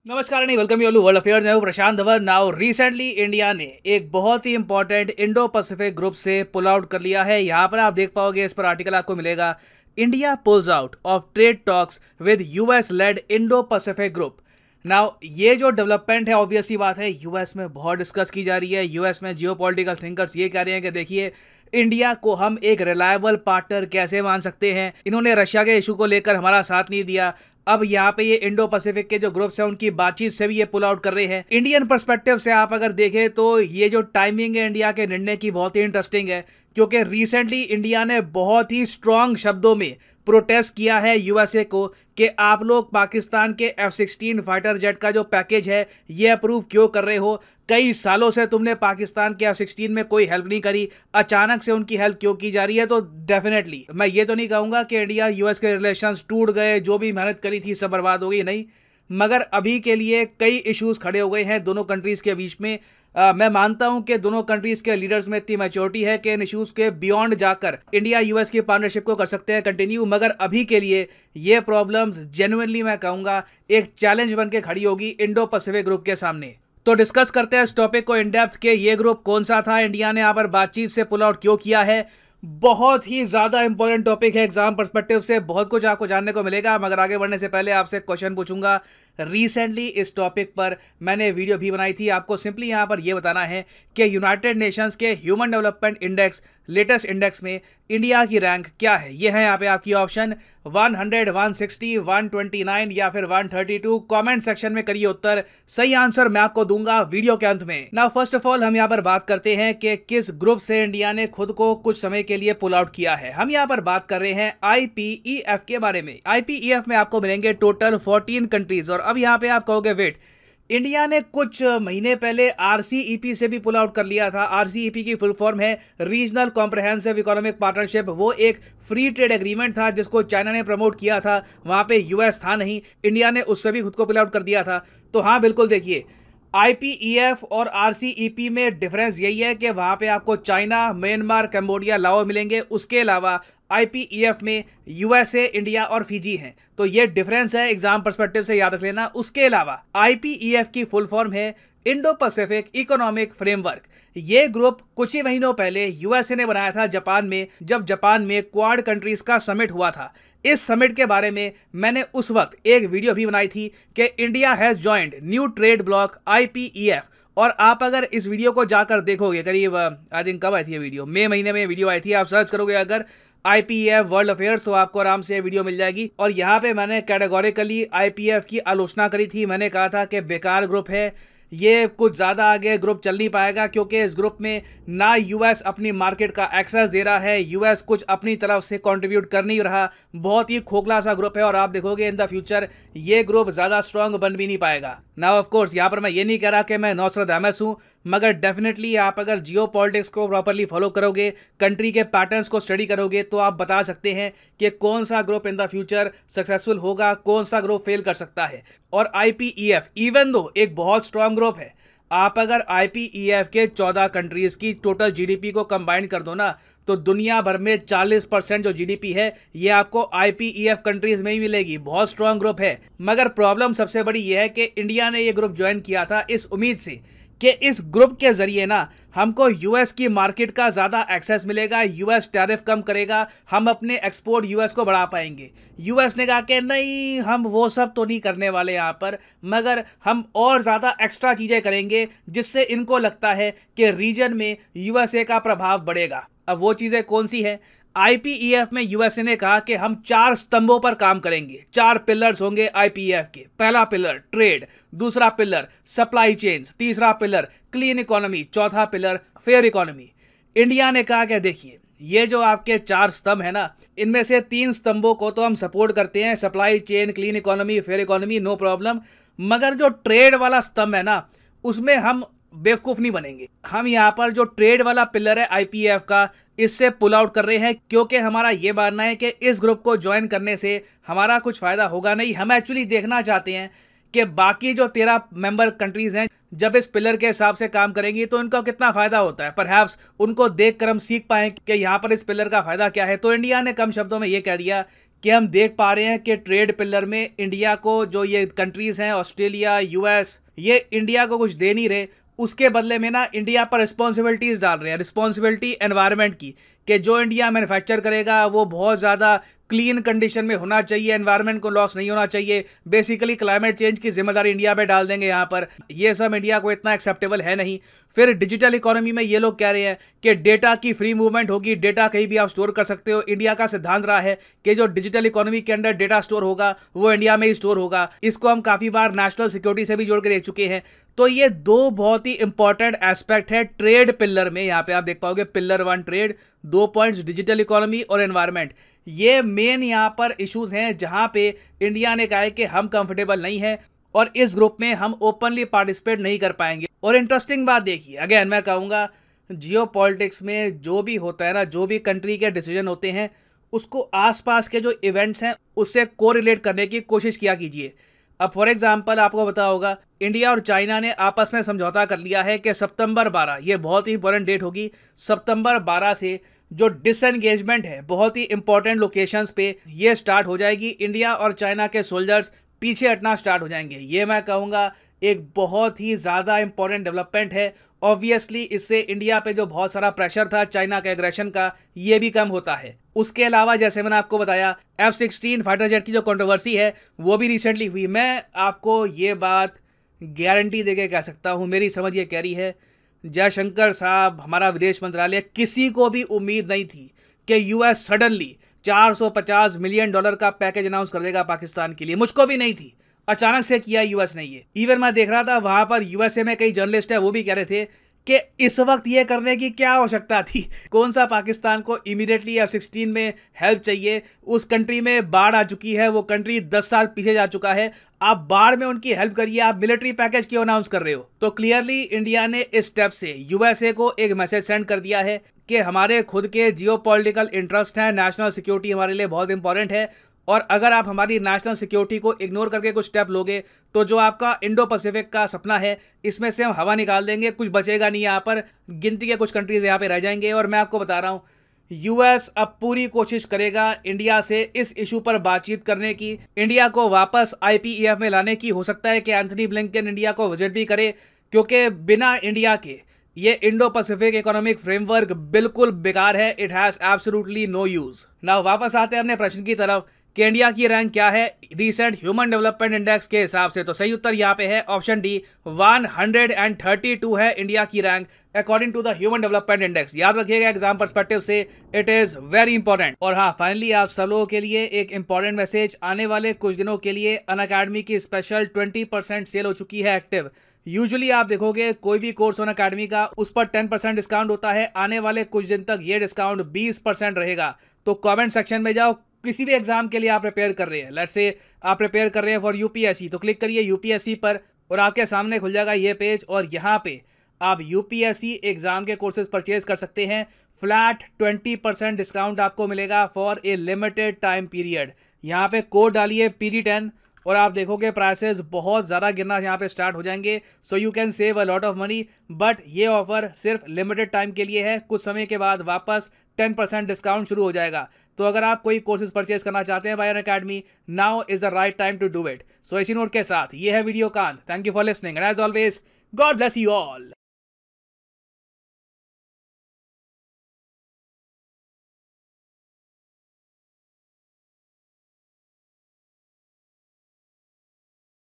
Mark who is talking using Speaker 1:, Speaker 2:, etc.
Speaker 1: नमस्कार and welcome you all world affairs. मैं हूं प्रशांत धवन। नाउ रिसेंटली इंडिया ने एक बहुत ही इंपॉर्टेंट इंडो पैसिफिक ग्रुप से पुल आउट कर लिया है। यहां पर आप देख पाओगे, इस पर आर्टिकल आपको मिलेगा, India pools out of trade talks with US led Indo Pacific group. Now ये जो डेवलपमेंट है, ऑब्वियस सी बात है, यूएस में बहुत डिस्कस की जा रही है। यूएस में जियोपॉलिटिकल थिंकर्स ये कह रहे हैं कि देखिए, इंडिया को हम एक रिलायबल पार्टनर कैसे मान सकते हैं। इन्होंने रशिया के इशू को लेकर हमारा साथ नहीं दिया। अब यहाँ पे ये इंडो पैसिफिक के जो ग्रुप्स हैं उनकी बातचीत से भी ये पुल आउट कर रहे हैं। इंडियन पर्सपेक्टिव से आप अगर देखें तो ये जो टाइमिंग है इंडिया के निर्णय की, बहुत ही इंटरेस्टिंग है, क्योंकि रिसेंटली इंडिया ने बहुत ही स्ट्रांग शब्दों में प्रोटेस्ट किया है यूएसए को कि आप लोग पाकिस्तान के F-16 फाइटर जेट का जो पैकेज है ये अप्रूव क्यों कर रहे हो। कई सालों से तुमने पाकिस्तान के F-16 में कोई हेल्प नहीं करी, अचानक से उनकी हेल्प क्यों की जा रही है। तो डेफिनेटली मैं ये तो नहीं कहूँगा कि इंडिया यूएस के रिलेशंस टूट गए, जो भी मेहनत करी थी सब बर्बाद हो गई, नहीं, मगर अभी के लिए कई इश्यूज खड़े हो गए हैं दोनों कंट्रीज़ के बीच में। मैं मानता हूं कि दोनों कंट्रीज के लीडर्स में इतनी मैच्योरिटी है कि इन इश्यूज के बियॉन्ड जाकर इंडिया यूएस की पार्टनरशिप को कर सकते हैं कंटिन्यू। मगर अभी के लिए ये प्रॉब्लम्स जेन्युइनली मैं कहूंगा एक चैलेंज बन के खड़ी होगी इंडो पैसिफिक ग्रुप के सामने। तो डिस्कस करते हैं इस टॉपिक को इन डेप्थ के ये ग्रुप कौन सा था, इंडिया ने यहाँ पर बातचीत से पुल आउट क्यों किया है। बहुत ही ज्यादा इंपॉर्टेंट टॉपिक है, एग्जाम पर्सपेक्टिव से बहुत कुछ आपको जानने को मिलेगा। मगर आगे बढ़ने से पहले आपसे क्वेश्चन पूछूंगा। रिसेंटली इस टॉपिक पर मैंने वीडियो भी बनाई थी। आपको सिंपली यहां पर यह बताना है कि यूनाइटेड नेशंस के human development index latest index में इंडिया की रैंक क्या है। यह है यहाँ पे आपकी ऑप्शन 100, 160, 129 या फिर 132। कमेंट सेक्शन में करिए उत्तर, सही आंसर मैं आपको दूंगा वीडियो के अंत में। नाउ फर्स्ट ऑफ ऑल हम यहाँ पर बात करते हैं कि किस ग्रुप से इंडिया ने खुद को कुछ समय के लिए पुल आउट किया है। हम यहाँ पर बात कर रहे हैं IPEF के बारे में। IPEF में आपको मिलेंगे टोटल 14 कंट्रीज। और अब यहाँ पे आप कहोगे वेट, इंडिया ने कुछ महीने पहले RCEP से भी पुल आउट कर लिया था। RCEP की फुल फॉर्म है रीजनल कॉम्प्रिहेंसिव इकोनॉमिक पार्टनरशिप। वो एक फ्री ट्रेड एग्रीमेंट था जिसको चाइना ने प्रमोट किया था, वहां पे यूएस था नहीं। इंडिया ने उससे भी खुद को पुल आउट कर दिया था। तो हाँ बिल्कुल, देखिए IPEF और RCEP में डिफरेंस यही है कि वहां पे आपको चाइना, म्यांमार, कंबोडिया, लाओ मिलेंगे। उसके अलावा IPEF में USA, इंडिया और फिजी हैं। तो ये डिफरेंस है, एग्जाम पर्सपेक्टिव से याद रख लेना। उसके अलावा IPEF की फुल फॉर्म है इंडो पैसिफिक इकोनॉमिक फ्रेमवर्क। ये ग्रुप कुछ ही महीनों पहले यूएसए ने बनाया था जापान में, जब जापान में क्वाड कंट्रीज का समिट हुआ था। इस समिट के बारे में मैंने उस वक्त एक वीडियो भी बनाई थी कि India has joined new trade block IPEF। और आप अगर इस वीडियो को जाकर देखोगे, करीब आई थिंक कब आई थी ये वीडियो, मई महीने में वीडियो आई थी। आप सर्च करोगे अगर IPEF वर्ल्ड अफेयर्स तो आपको आराम से वीडियो मिल जाएगी। और यहाँ पे मैंने कैटेगोरिकली IPEF की आलोचना करी थी। मैंने कहा था कि बेकार ग्रुप है, ये कुछ ज़्यादा आगे ग्रुप चल नहीं पाएगा, क्योंकि इस ग्रुप में ना यूएस अपनी मार्केट का एक्सेस दे रहा है, यूएस कुछ अपनी तरफ से कंट्रीब्यूट कर नहीं रहा। बहुत ही खोखला सा ग्रुप है और आप देखोगे इन द फ्यूचर ये ग्रुप ज़्यादा स्ट्रांग बन भी नहीं पाएगा। नाउ ऑफ कोर्स यहाँ पर मैं ये नहीं कह रहा कि मैं नॉस्ट्राडामस हूँ, मगर डेफिनेटली आप अगर जियो पॉलिटिक्स को प्रॉपरली फॉलो करोगे, कंट्री के पैटर्न्स को स्टडी करोगे, तो आप बता सकते हैं कि कौन सा group in the future successful होगा, कौन सा ग्रुप फेल कर सकता है। और IPEF इवन दो एक बहुत स्ट्रांग ग्रुप है, आप अगर IPEF के 14 कंट्रीज की टोटल GDP को कंबाइन कर दो ना, तो दुनिया भर में 40% जो GDP है ये आपको IPEF कंट्रीज में ही मिलेगी। बहुत स्ट्रांग ग्रुप है। मगर प्रॉब्लम सबसे बड़ी ये है कि इंडिया ने ये ग्रुप ज्वाइन किया था इस उम्मीद से कि इस ग्रुप के जरिए ना हमको यूएस की मार्केट का ज़्यादा एक्सेस मिलेगा, यूएस टैरिफ कम करेगा, हम अपने एक्सपोर्ट यूएस को बढ़ा पाएंगे। यूएस ने कहा कि नहीं, हम वो सब तो नहीं करने वाले यहाँ पर, मगर हम और ज़्यादा एक्स्ट्रा चीज़ें करेंगे जिससे इनको लगता है कि रीजन में यूएसए का प्रभाव बढ़ेगा। अब वो चीज़ें कौन सी हैं? IPEF में यूएसए ने कहा कि हम 4 स्तंभों पर काम करेंगे, 4 पिलर्स होंगे IPEF के। पहला पिलर ट्रेड, दूसरा पिलर सप्लाई चेन्स, तीसरा पिलर क्लीन इकोनॉमी, चौथा पिलर फेयर इकोनॉमी। इंडिया ने कहा कि देखिए, ये जो आपके 4 स्तंभ है ना, इनमें से 3 स्तंभों को तो हम सपोर्ट करते हैं, supply chain, clean economy, fair economy, no problem. मगर जो ट्रेड वाला स्तंभ है ना, उसमें हम बेवकूफ़ नहीं बनेंगे। हम यहाँ पर जो ट्रेड वाला पिलर है IPEF का, इससे पुल आउट कर रहे हैं, क्योंकि हमारा ये मानना है कि इस ग्रुप को ज्वाइन करने से हमारा कुछ फ़ायदा होगा नहीं। हम एक्चुअली देखना चाहते हैं कि बाकी जो 13 मेंबर कंट्रीज़ हैं जब इस पिलर के हिसाब से काम करेंगी तो इनका कितना फ़ायदा होता है। परहैप्स उनको देखकर हम सीख पाएँ कि यहाँ पर इस पिलर का फ़ायदा क्या है। तो इंडिया ने कम शब्दों में ये कह दिया कि हम देख पा रहे हैं कि ट्रेड पिलर में इंडिया को जो ये कंट्रीज हैं, ऑस्ट्रेलिया, यूएस, ये इंडिया को कुछ दे नहीं रहे, उसके बदले में ना इंडिया पर रिस्पॉन्सिबिलिटीज डाल रहे हैं। रिस्पॉन्सिबिलिटी एनवायरनमेंट की, कि जो इंडिया मैन्युफैक्चर करेगा वो बहुत ज़्यादा क्लीन कंडीशन में होना चाहिए, एनवायरनमेंट को लॉस नहीं होना चाहिए। बेसिकली क्लाइमेट चेंज की जिम्मेदारी इंडिया पे डाल देंगे यहाँ पर। ये सब इंडिया को इतना एक्सेप्टेबल है नहीं। फिर डिजिटल इकोनॉमी में ये लोग कह रहे हैं कि डेटा की फ्री मूवमेंट होगी, डेटा कहीं भी आप स्टोर कर सकते हो। इंडिया का सिद्धांत रहा है कि जो डिजिटल इकोनॉमी के अंदर डेटा स्टोर होगा वो इंडिया में ही स्टोर होगा। इसको हम काफ़ी बार नेशनल सिक्योरिटी से भी जोड़ के देख चुके हैं। तो ये दो बहुत ही इंपॉर्टेंट एस्पेक्ट है ट्रेड पिलर में। यहाँ पे आप देख पाओगे pillar 1 trade, 2 points digital economy और एनवायरनमेंट। ये मेन यहाँ पर इश्यूज हैं जहाँ पे इंडिया ने कहा है कि हम कंफर्टेबल नहीं है और इस ग्रुप में हम ओपनली पार्टिसिपेट नहीं कर पाएंगे। और इंटरेस्टिंग बात देखिए, अगेन मैं कहूँगा जियो पॉलिटिक्स में जो भी होता है ना, जो भी कंट्री के डिसीजन होते हैं उसको आसपास के जो इवेंट्स हैं उससे कोरिलेट करने की कोशिश किया कीजिए। अब फॉर एग्जांपल आपको पता होगा इंडिया और चाइना ने आपस में समझौता कर लिया है कि सितंबर 12, ये बहुत ही इंपॉर्टेंट डेट होगी, सितंबर 12 से जो डिसएंगेजमेंट है बहुत ही इंपॉर्टेंट लोकेशंस पे ये स्टार्ट हो जाएगी। इंडिया और चाइना के सोल्जर्स पीछे हटना स्टार्ट हो जाएंगे। ये मैं कहूँगा एक बहुत ही ज़्यादा इंपॉर्टेंट डेवलपमेंट है। ऑब्वियसली इससे इंडिया पे जो बहुत सारा प्रेशर था चाइना के एग्रेशन का, ये भी कम होता है। उसके अलावा जैसे मैंने आपको बताया F-16 फाइटर जेट की जो कंट्रोवर्सी है वो भी रिसेंटली हुई। मैं आपको ये बात गारंटी देके कह सकता हूँ, मेरी समझ ये कह रही है, जयशंकर साहब, हमारा विदेश मंत्रालय, किसी को भी उम्मीद नहीं थी कि यूएस सडनली $450 मिलियन का पैकेज अनाउंस कर देगा पाकिस्तान के लिए। मुझको भी नहीं थी, अचानक से किया यूएस ने ये। इवन मैं देख रहा था वहां पर यूएसए में कई जर्नलिस्ट है वो भी कह रहे थे कि इस वक्त ये करने की क्या आवश्यकता थी, कौन सा पाकिस्तान को इमीडिएटली F-16 में हेल्प चाहिए। उस कंट्री में बाढ़ आ चुकी है, वो कंट्री 10 साल पीछे जा चुका है, आप बाढ़ में उनकी हेल्प करिए, आप मिलिट्री पैकेज क्यों अनाउंस कर रहे हो। तो क्लियरली इंडिया ने इस स्टेप से यूएसए को एक मैसेज सेंड कर दिया है कि हमारे खुद के जियोपॉलिटिकल इंटरेस्ट हैं, नेशनल सिक्योरिटी हमारे लिए बहुत इंपॉर्टेंट है, और अगर आप हमारी नेशनल सिक्योरिटी को इग्नोर करके कुछ स्टेप लोगे तो जो आपका इंडो पैसिफिक का सपना है इसमें से हम हवा निकाल देंगे, कुछ बचेगा नहीं। यहाँ पर गिनती के कुछ कंट्रीज यहाँ पे रह जाएंगे। और मैं आपको बता रहा हूँ यूएस अब पूरी कोशिश करेगा इंडिया से इस इशू पर बातचीत करने की, इंडिया को वापस IPEF में लाने की। हो सकता है कि एंथनी ब्लिंकन इंडिया को विजिट भी करे, क्योंकि बिना इंडिया के ये इंडो पैसिफिक इकोनॉमिक फ्रेमवर्क बिल्कुल बेकार है। It has absolutely no use. Now वापस आते हैं अपने प्रश्न की तरफ कि इंडिया की रैंक क्या है रिसेंट ह्यूमन डेवलपमेंट इंडेक्स के हिसाब से। तो सही उत्तर यहाँ पे है ऑप्शन डी, 132 है इंडिया की rank according to the human development index. याद रखिएगा एग्जाम पर्सपेक्टिव से इट इज वेरी इंपॉर्टेंट। और हाँ, फाइनली आप सब लोगों के लिए एक इंपॉर्टेंट मैसेज, आने वाले कुछ दिनों के लिए अनअकैडमी की स्पेशल 20% सेल हो चुकी है एक्टिव। यूजुअली आप देखोगे कोई भी कोर्स ऑन अकेडमी का उस पर 10% डिस्काउंट होता है, आने वाले कुछ दिन तक ये डिस्काउंट 20% रहेगा। तो कमेंट सेक्शन में जाओ, किसी भी एग्जाम के लिए आप प्रिपेयर कर रहे हैं, लेट्स से आप प्रिपेयर कर रहे हैं फॉर यूपीएससी, तो क्लिक करिए यूपीएससी पर और आपके सामने खुल जाएगा ये पेज, और यहाँ पे आप यूपीएससी एग्जाम के कोर्सेज परचेज कर सकते हैं। फ्लैट 20% डिस्काउंट आपको मिलेगा for a limited time period. यहाँ पे कोड डालिए PD10 और आप देखोगे प्राइसेस बहुत ज़्यादा गिरना यहाँ पे स्टार्ट हो जाएंगे। So you can save a lot of money, but ये ऑफर सिर्फ लिमिटेड टाइम के लिए है। कुछ समय के बाद वापस 10% डिस्काउंट शुरू हो जाएगा। तो अगर आप कोई कोर्सेज परचेज करना चाहते हैं by Unacademy, now is the right time to do it. So इसी नोट के साथ ये है वीडियो कांत। Thank you for listening and as always God bless you all.